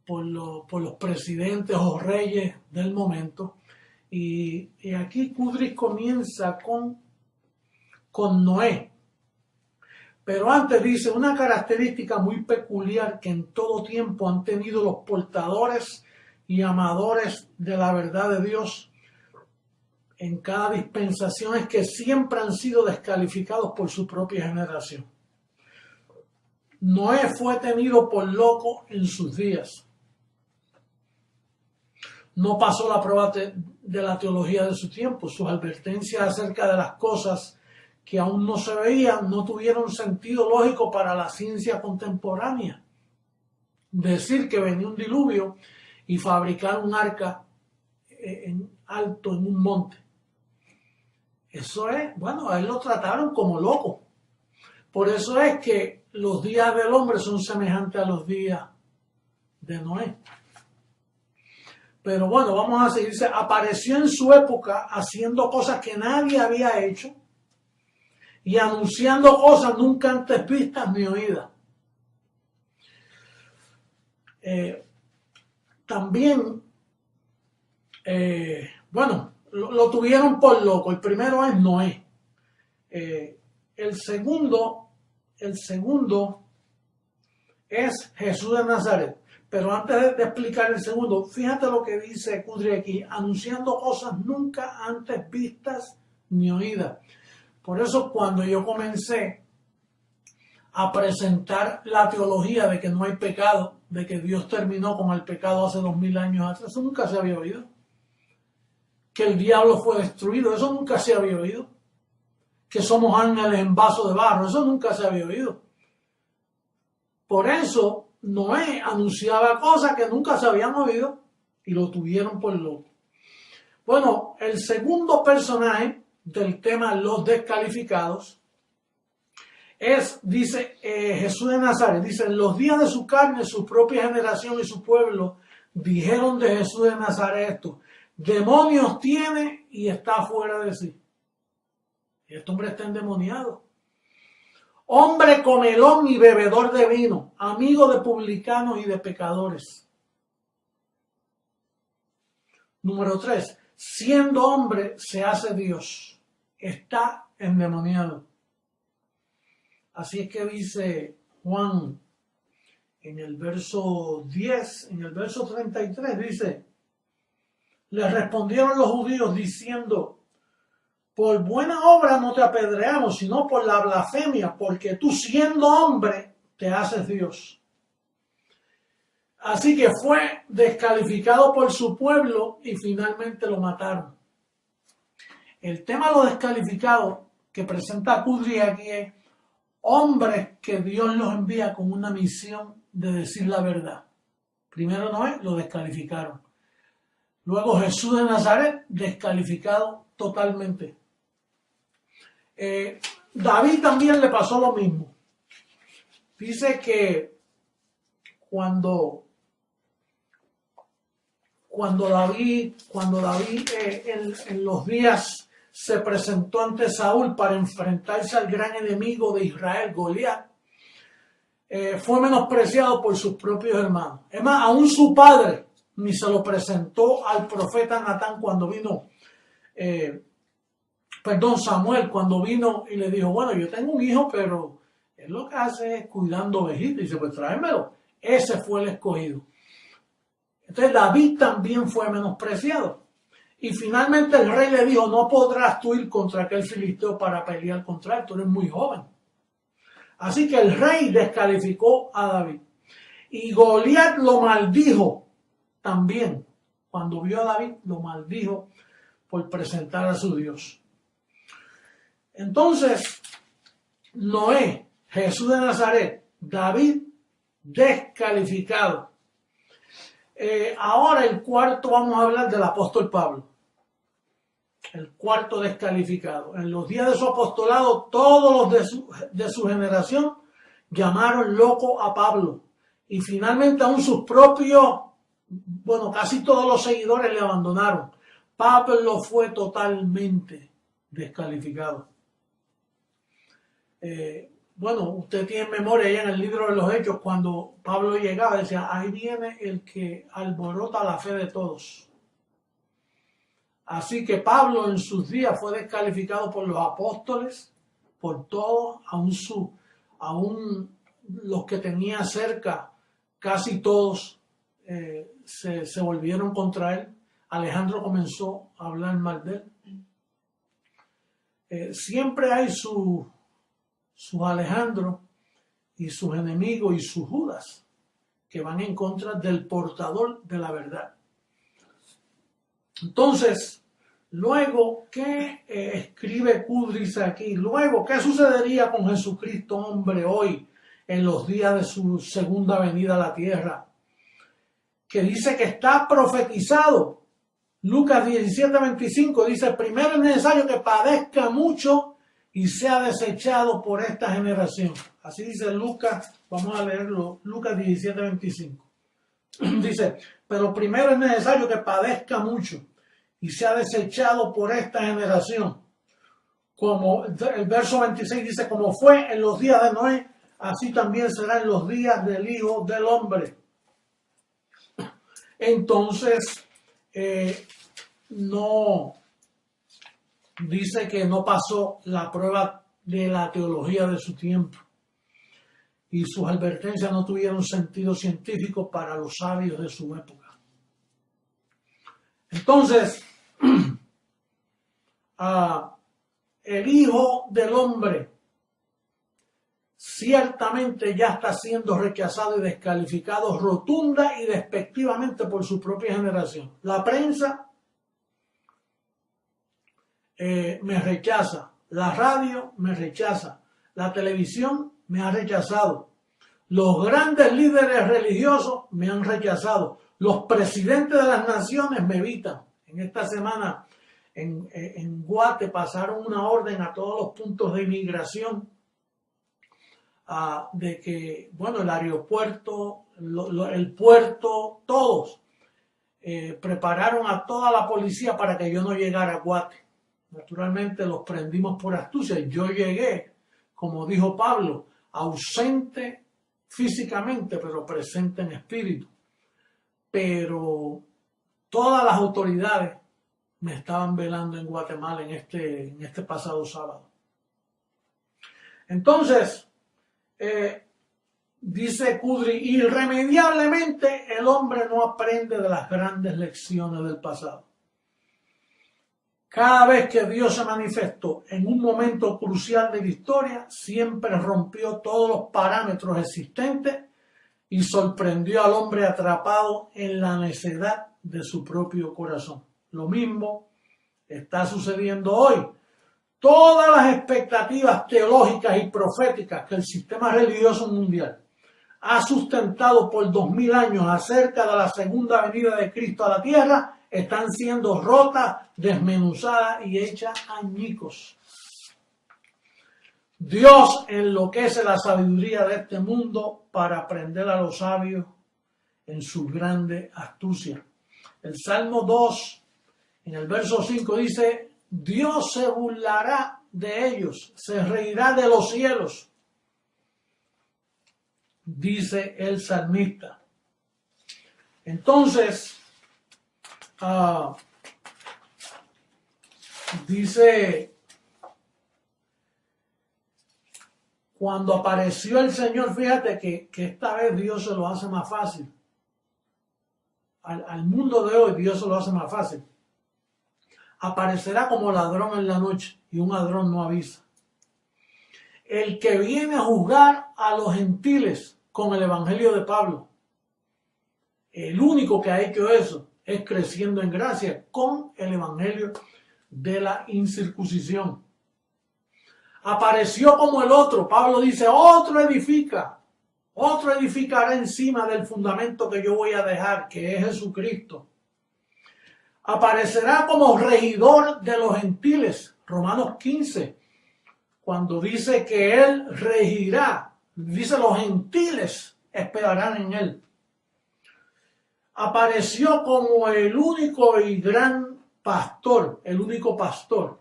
por los presidentes o reyes del momento. Y aquí Kudris comienza con Noé. Pero antes dice, una característica muy peculiar que en todo tiempo han tenido los portadores y amadores de la verdad de Dios en cada dispensación es que siempre han sido descalificados por su propia generación. Noé fue tenido por loco en sus días. No pasó la prueba de la teología de su tiempo. Sus advertencias acerca de las cosas que aún no se veían no tuvieron sentido lógico para la ciencia contemporánea. Decir que venía un diluvio y fabricar un arca en alto en un monte. Eso es, bueno, a él lo trataron como loco. Por eso es que los días del hombre son semejantes a los días de Noé. Pero bueno, vamos a seguir. Dice, apareció en su época haciendo cosas que nadie había hecho y anunciando cosas nunca antes vistas ni oídas. También, bueno, lo tuvieron por loco. El primero es Noé. El segundo es Jesús de Nazaret. Pero antes de explicar el segundo, fíjate lo que dice Cudri aquí, anunciando cosas nunca antes vistas ni oídas. Por eso cuando yo comencé a presentar la teología de que no hay pecado, de que Dios terminó con el pecado hace 2000 años atrás, eso nunca se había oído. Que el diablo fue destruido, eso nunca se había oído. Que somos ángeles en vaso de barro, eso nunca se había oído. Por eso Noé anunciaba cosas que nunca se habían oído y lo tuvieron por loco. Bueno, el segundo personaje del tema los descalificados es, dice Jesús de Nazaret, dice, en los días de su carne, su propia generación y su pueblo dijeron de Jesús de Nazaret esto, demonios tiene y está fuera de sí. Y este hombre está endemoniado. Hombre comelón y bebedor de vino, amigo de publicanos y de pecadores. Número 3, siendo hombre se hace Dios, está endemoniado. Así es que dice Juan en el verso 10, en el verso 33, dice, le respondieron los judíos diciendo, por buena obra no te apedreamos, sino por la blasfemia, porque tú siendo hombre te haces Dios. Así que fue descalificado por su pueblo y finalmente lo mataron. El tema de los descalificados que presenta Cudri aquí es hombres que Dios los envía con una misión de decir la verdad. Primero Noé, lo descalificaron. Luego Jesús de Nazaret, descalificado totalmente. David también le pasó lo mismo. Dice que cuando David en los días se presentó ante Saúl para enfrentarse al gran enemigo de Israel, Goliat, fue menospreciado por sus propios hermanos. Es más, aún su padre ni se lo presentó al profeta Natán cuando vino, Samuel cuando vino y le dijo, bueno, yo tengo un hijo, pero él lo que hace es cuidando ovejitas. Y dice, pues tráemelo. Ese fue el escogido. Entonces David también fue menospreciado. Y finalmente el rey le dijo, no podrás tú ir contra aquel filisteo para pelear contra él, tú eres muy joven. Así que el rey descalificó a David. Y Goliat lo maldijo también. Cuando vio a David, lo maldijo por presentar a su Dios. Entonces, Noé, Jesús de Nazaret, David, descalificado. Ahora el cuarto, vamos a hablar del apóstol Pablo. El cuarto descalificado. En los días de su apostolado, todos los de su generación llamaron loco a Pablo. Y finalmente aún sus propios, casi todos los seguidores le abandonaron. Pablo fue totalmente descalificado. Usted tiene memoria ya en el libro de los Hechos, cuando Pablo llegaba, decía, ahí viene el que alborota la fe de todos. Así que Pablo en sus días fue descalificado por los apóstoles, por todos, aún los que tenía cerca, casi todos se volvieron contra él. Alejandro comenzó a hablar mal de él. Siempre hay sus Alejandro y sus enemigos y sus Judas que van en contra del portador de la verdad. Entonces, luego, ¿qué escribe Kudris aquí? Luego, ¿qué sucedería con Jesucristo, hombre, hoy, en los días de su segunda venida a la tierra? Que dice que está profetizado. Lucas 17:25 dice: primero es necesario que padezca mucho y sea desechado por esta generación. Así dice Lucas, vamos a leerlo, Lucas 17:25. Dice: pero primero es necesario que padezca mucho y sea desechado por esta generación. Como el verso 26 dice: como fue en los días de Noé, así también será en los días del Hijo del Hombre. Entonces, no dice que no pasó la prueba de la teología de su tiempo y sus advertencias no tuvieron sentido científico para los sabios de su época. Entonces, el Hijo del Hombre ciertamente ya está siendo rechazado y descalificado rotunda y despectivamente por su propia generación. La prensa me rechaza, la radio me rechaza, la televisión me ha rechazado, los grandes líderes religiosos me han rechazado, los presidentes de las naciones me evitan. En esta semana en Guate pasaron una orden a todos los puntos de inmigración de que, bueno, el aeropuerto, el puerto, todos prepararon a toda la policía para que yo no llegara a Guate. Naturalmente los prendimos por astucia. Yo llegué, como dijo Pablo, ausente físicamente, pero presente en espíritu. Pero todas las autoridades me estaban velando en Guatemala en este pasado sábado. Entonces, dice Kudris, irremediablemente el hombre no aprende de las grandes lecciones del pasado. Cada vez que Dios se manifestó en un momento crucial de la historia, siempre rompió todos los parámetros existentes y sorprendió al hombre atrapado en la necedad de su propio corazón. Lo mismo está sucediendo hoy. Todas las expectativas teológicas y proféticas que el sistema religioso mundial ha sustentado por 2000 años acerca de la segunda venida de Cristo a la tierra están siendo rotas, desmenuzadas y hechas añicos. Dios enloquece la sabiduría de este mundo para aprender a los sabios en su grande astucia. El Salmo 2, en el verso 5 dice: Dios se burlará de ellos, se reirá de los cielos, dice el salmista. Entonces, dice, cuando apareció el Señor, fíjate que esta vez Dios se lo hace más fácil. Al mundo de hoy Dios se lo hace más fácil. Aparecerá como ladrón en la noche y un ladrón no avisa. El que viene a juzgar a los gentiles con el evangelio de Pablo. El único que ha hecho eso es creciendo en gracia con el evangelio de la incircuncisión. Apareció como el otro. Pablo dice: otro edificará encima del fundamento que yo voy a dejar, que es Jesucristo. Aparecerá como regidor de los gentiles, Romanos 15, cuando dice que él regirá, dice los gentiles esperarán en él. Apareció como el único y gran pastor, el único pastor.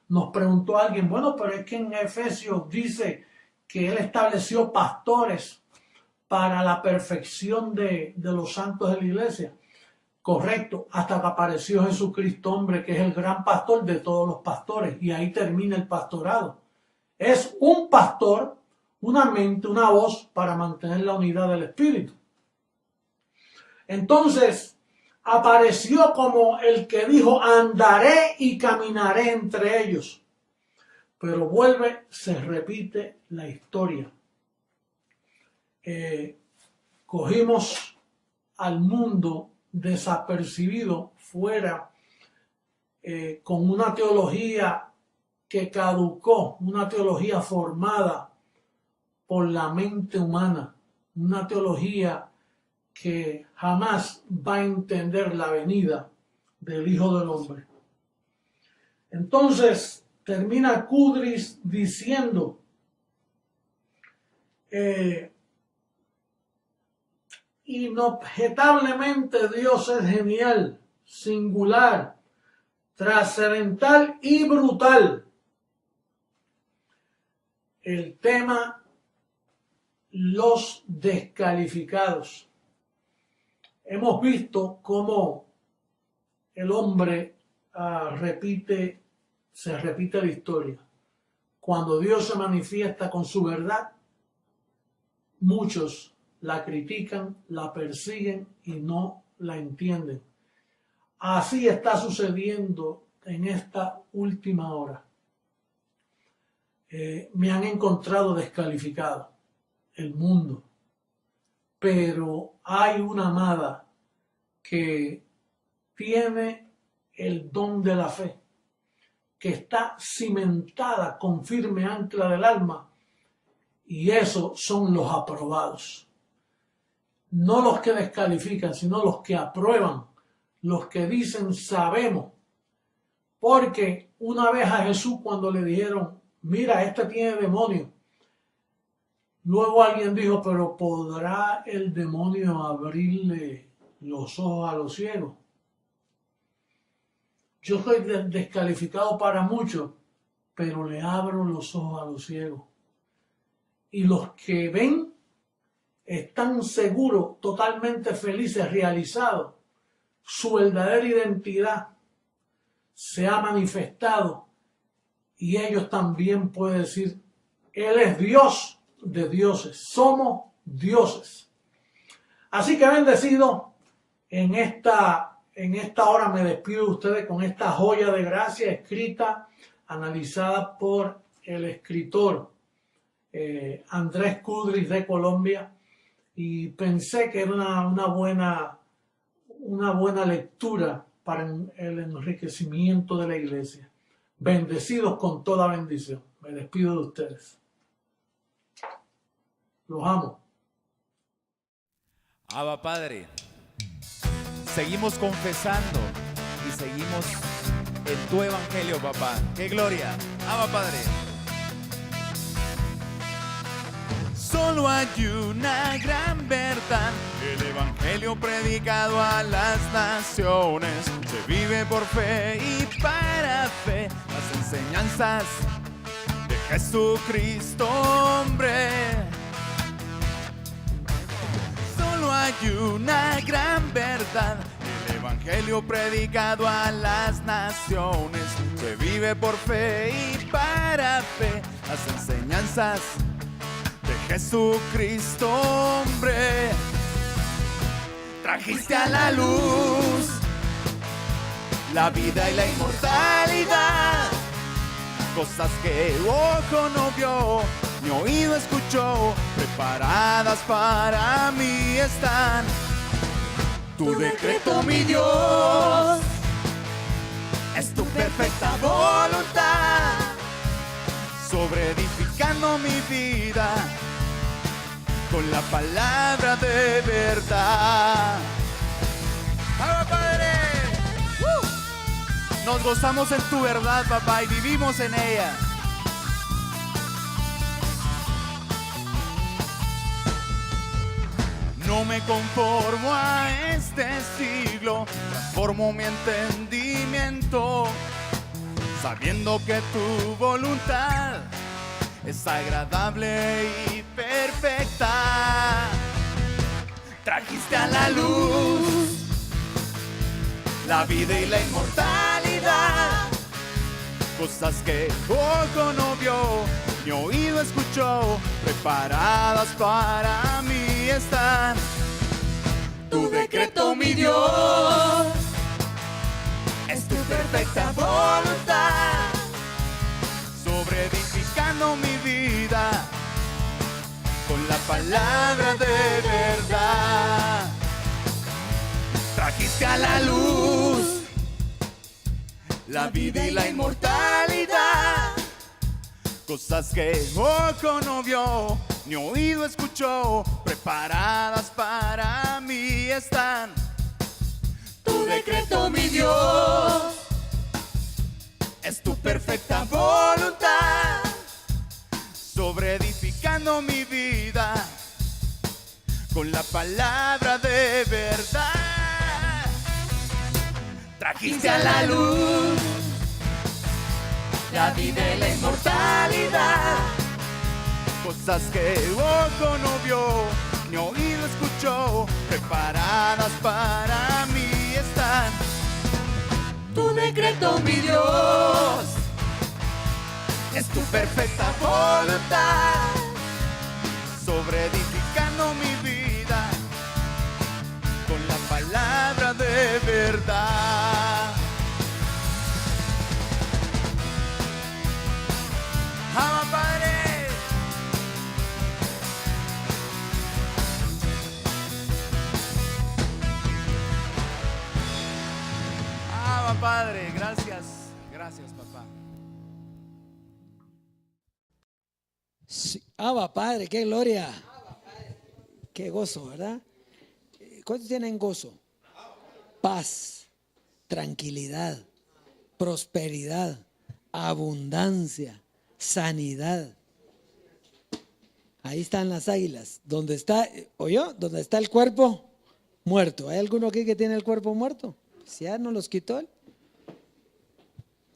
Nos preguntó alguien: bueno, pero es que en Efesios dice que él estableció pastores para la perfección de los santos de la iglesia. Correcto, hasta que apareció Jesucristo, hombre, que es el gran pastor de todos los pastores, y ahí termina el pastorado. Es un pastor una mente, una voz para mantener la unidad del espíritu. Entonces apareció como el que dijo: andaré y caminaré entre ellos. Pero se repite la historia. Cogimos al mundo desapercibido fuera, con una teología que caducó, una teología formada por la mente humana, una teología que jamás va a entender la venida del Hijo del Hombre. Entonces termina Kudris diciendo: inobjetablemente Dios es genial, singular, trascendental y brutal. El tema: los descalificados. Hemos visto cómo el hombre se repite la historia. Cuando Dios se manifiesta con su verdad, muchos la critican, la persiguen y no la entienden. Así está sucediendo en esta última hora. Me han encontrado descalificado, el mundo, pero hay una amada que tiene el don de la fe, que está cimentada con firme ancla del alma, y esos son los aprobados. No los que descalifican, sino los que aprueban, los que dicen sabemos. Porque una vez a Jesús, cuando le dijeron: mira, este tiene demonio, luego alguien dijo: pero ¿podrá el demonio abrirle los ojos a los ciegos? Yo soy descalificado para muchos, pero le abro los ojos a los ciegos. Y los que ven están seguros, totalmente felices, realizados. Su verdadera identidad se ha manifestado y ellos también pueden decir: Él es Dios de dioses, somos dioses. Así que bendecido, en esta hora me despido de ustedes con esta joya de gracia escrita, analizada por el escritor Andrés Kudris de Colombia, y pensé que era una buena lectura para el enriquecimiento de la iglesia. Bendecidos con toda bendición. Me despido de ustedes. Los amo. Abba Padre, seguimos confesando y seguimos en tu evangelio, papá. ¡Qué gloria! Abba Padre. Solo hay una gran verdad, el evangelio predicado a las naciones. Se vive por fe y para fe, las enseñanzas de Jesucristo, hombre. Solo hay una gran verdad, el evangelio predicado a las naciones. Se vive por fe y para fe, las enseñanzas de Jesucristo, hombre. Trajiste a la luz la vida y la inmortalidad, cosas que ojo no vio, ni oído escuchó, preparadas para mí están. Tu decreto, mi Dios, es tu perfecta voluntad, sobre edificando mi vida con la palabra de verdad. ¡Abba Padre! Nos gozamos en tu verdad, papá, y vivimos en ella. No me conformo a este siglo, transformo mi entendimiento, sabiendo que tu voluntad es agradable y perfecta. Trajiste a la luz la vida y la inmortalidad, cosas que ojo no vio, mi oído escuchó, preparadas para mí están. Tu decreto, mi Dios, es tu perfecta voluntad, sobre edificando mi vida con la palabra de verdad. Trajiste a la luz la vida y la inmortalidad, cosas que ojo no vio, ni oído escuchó, preparadas para mí están. Tu decreto, mi Dios, es tu perfecta voluntad, sobre edificando mi vida con la palabra de verdad. Trajiste a la luz la vida y la inmortalidad, cosas que ojo no vio, ni oído escuchó, preparadas para mí están. Tu decreto, mi Dios, es tu perfecta voluntad, sobre edificando mi vida con la palabra de verdad. Abba, Padre. Abba, Padre, gracias. Gracias, papá. Sí. Abba, Padre, qué gloria. Qué gozo, ¿verdad? ¿Cuántos tienen gozo? Paz, tranquilidad, prosperidad, abundancia, sanidad. Ahí están las águilas. ¿Dónde está, oyó? ¿Dónde está el cuerpo muerto? ¿Hay alguno aquí que tiene el cuerpo muerto? ¿Si ya no los quitó él?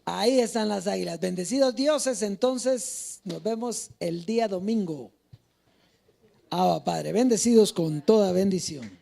Ahí están las águilas. Bendecidos dioses, entonces nos vemos el día domingo. Abba, Padre, bendecidos con toda bendición.